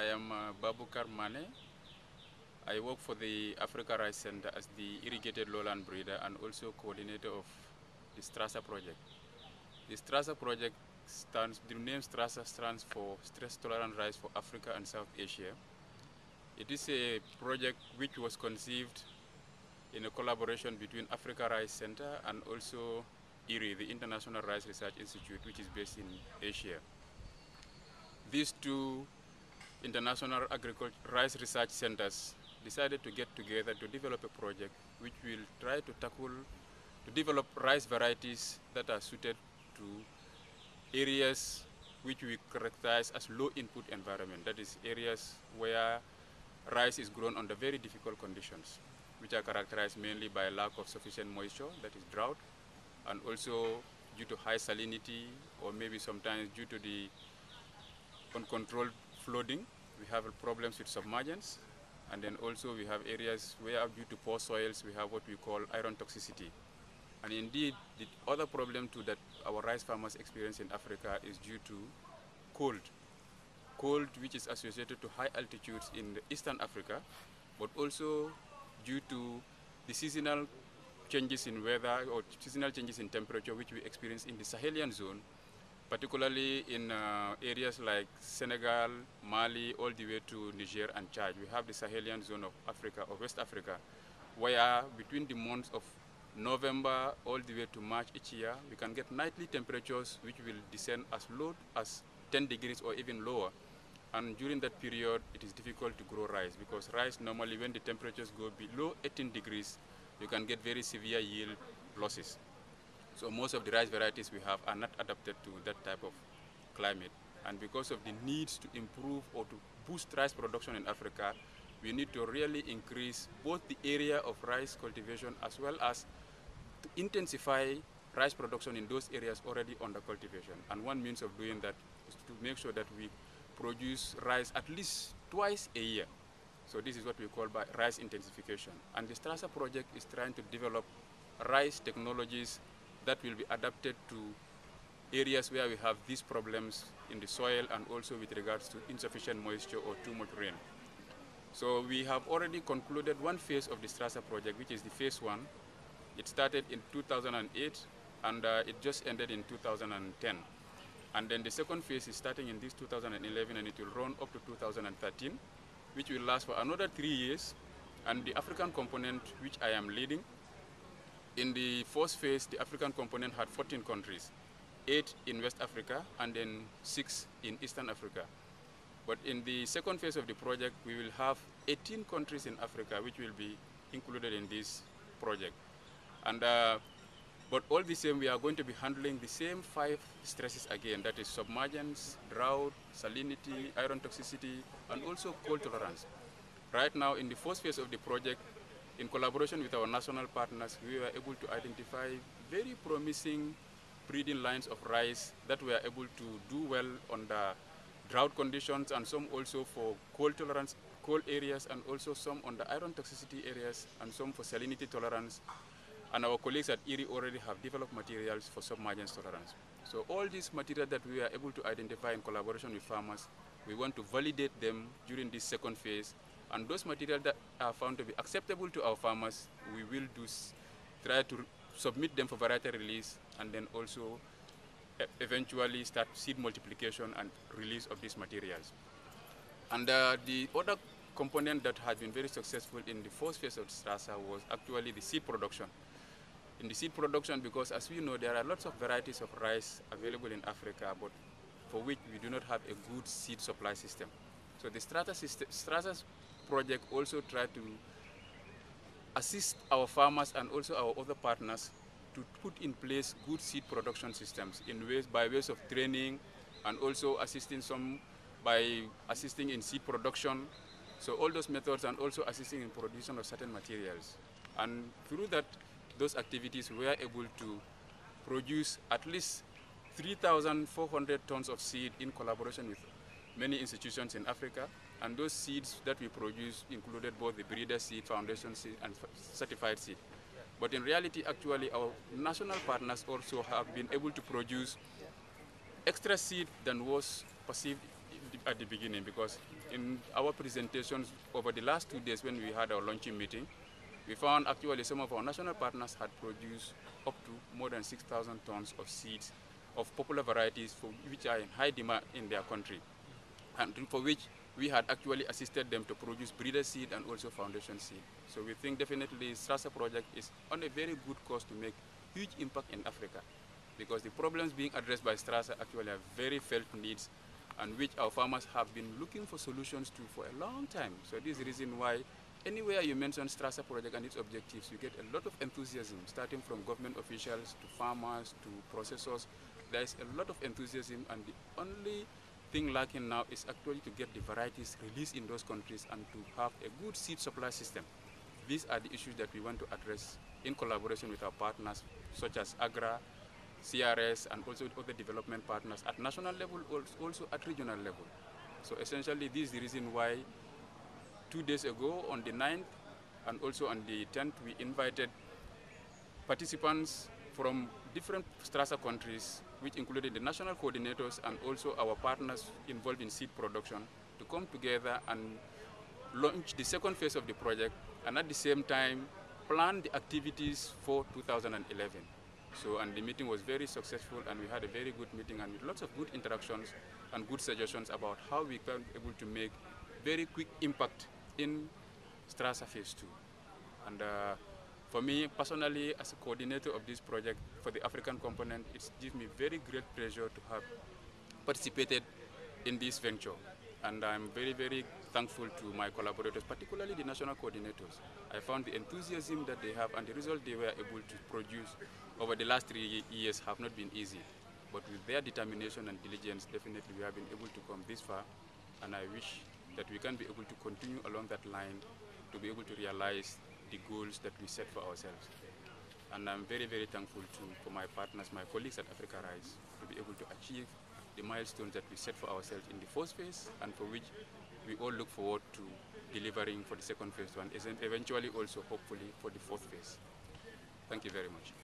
I am Baboucar Manneh. I work for the AfricaRice Center as the irrigated lowland breeder and also coordinator of the STRASA project. The STRASA project the name STRASA stands for Stress Tolerant Rice for Africa and South Asia. It is a project which was conceived in a collaboration between AfricaRice Center and also IRI, the International Rice Research Institute, which is based in Asia. These two international rice research centers decided to get together to develop a project which will try to develop rice varieties that are suited to areas which we characterize as low input environment. That is areas where rice is grown under very difficult conditions, which are characterized mainly by lack of sufficient moisture, that is drought, and also due to high salinity, or maybe sometimes due to the uncontrolled flooding. We have problems with submergence, and then also we have areas where due to poor soils we have what we call iron toxicity. And indeed, the other problem too that our rice farmers experience in Africa is due to cold. Cold which is associated to high altitudes in Eastern Africa, but also due to the seasonal changes in weather or seasonal changes in temperature which we experience in the Sahelian zone, particularly in areas like Senegal, Mali, all the way to Niger and Chad. We have the Sahelian zone of Africa, or West Africa, where between the months of November all the way to March each year, we can get nightly temperatures which will descend as low as 10 degrees or even lower. And during that period, it is difficult to grow rice, because rice normally, when the temperatures go below 18 degrees, you can get very severe yield losses. So most of the rice varieties we have are not adapted to that type of climate. And because of the needs to improve or to boost rice production in Africa, we need to really increase both the area of rice cultivation as well as to intensify rice production in those areas already under cultivation. And one means of doing that is to make sure that we produce rice at least twice a year. So this is what we call by rice intensification. And the STRASA project is trying to develop rice technologies that will be adapted to areas where we have these problems in the soil and also with regards to insufficient moisture or too much rain. So we have already concluded one phase of the STRASA project, which is the phase 1. It started in 2008 and it just ended in 2010. And then the second phase is starting in this 2011 and it will run up to 2013, which will last for another 3 years. And the African component, which I am leading, in the first phase, the African component had 14 countries, 8 in West Africa and then 6 in Eastern Africa. But in the second phase of the project, we will have 18 countries in Africa which will be included in this project. And but all the same, we are going to be handling the same 5 stresses again, that is submergence, drought, salinity, iron toxicity, and also cold tolerance. Right now, in the first phase of the project, in collaboration with our national partners, we were able to identify very promising breeding lines of rice that were able to do well under drought conditions, and some also for cold tolerance, cold areas, and also some under iron toxicity areas, and some for salinity tolerance. And our colleagues at IRI already have developed materials for submergence tolerance. So all these materials that we are able to identify in collaboration with farmers, we want to validate them during this second phase. And those materials that are found to be acceptable to our farmers, we will try to submit them for variety release, and then also eventually start seed multiplication and release of these materials. And the other component that has been very successful in the first phase of STRASA was actually the seed production. In the seed production, because as we know, there are lots of varieties of rice available in Africa, but for which we do not have a good seed supply system. So the STRASA project also tried to assist our farmers and also our other partners to put in place good seed production systems by ways of training, and also assisting some by assisting in seed production. So all those methods, and also assisting in production of certain materials. And through those activities, we are able to produce at least 3,400 tons of seed in collaboration with many institutions in Africa. And those seeds that we produce included both the breeder seed, foundation seed, and certified seed. But in reality, actually, our national partners also have been able to produce extra seed than was perceived at the beginning, because in our presentations over the last 2 days when we had our launching meeting, we found actually some of our national partners had produced up to more than 6,000 tons of seeds of popular varieties which are in high demand in their country, and for which we had actually assisted them to produce breeder seed and also foundation seed. So we think definitely STRASA project is on a very good course to make huge impact in Africa, because the problems being addressed by STRASA actually are very felt needs and which our farmers have been looking for solutions to for a long time. So this is the reason why anywhere you mention STRASA project and its objectives, you get a lot of enthusiasm, starting from government officials to farmers to processors. There is a lot of enthusiasm, and the only thing lacking now is actually to get the varieties released in those countries and to have a good seed supply system. These are the issues that we want to address in collaboration with our partners such as AGRA, CRS, and also with other development partners at national level, also at regional level. So essentially this is the reason why 2 days ago on the 9th and also on the 10th we invited participants from different STRASA countries, which included the national coordinators and also our partners involved in seed production, to come together and launch the second phase of the project, and at the same time plan the activities for 2011. So, and the meeting was very successful, and we had a very good meeting and with lots of good interactions and good suggestions about how we can be able to make very quick impact in STRASA Phase 2. And for me personally, as a coordinator of this project for the African component, it gives me very great pleasure to have participated in this venture. And I'm very, very thankful to my collaborators, particularly the national coordinators. I found the enthusiasm that they have and the results they were able to produce over the last 3 years have not been easy. But with their determination and diligence, definitely we have been able to come this far. And I wish that we can be able to continue along that line to be able to realize the goals that we set for ourselves. And I'm very, very thankful for my partners, my colleagues at AfricaRice, to be able to achieve the milestones that we set for ourselves in the first phase, and for which we all look forward to delivering for the second phase, and eventually also, hopefully, for the fourth phase. Thank you very much.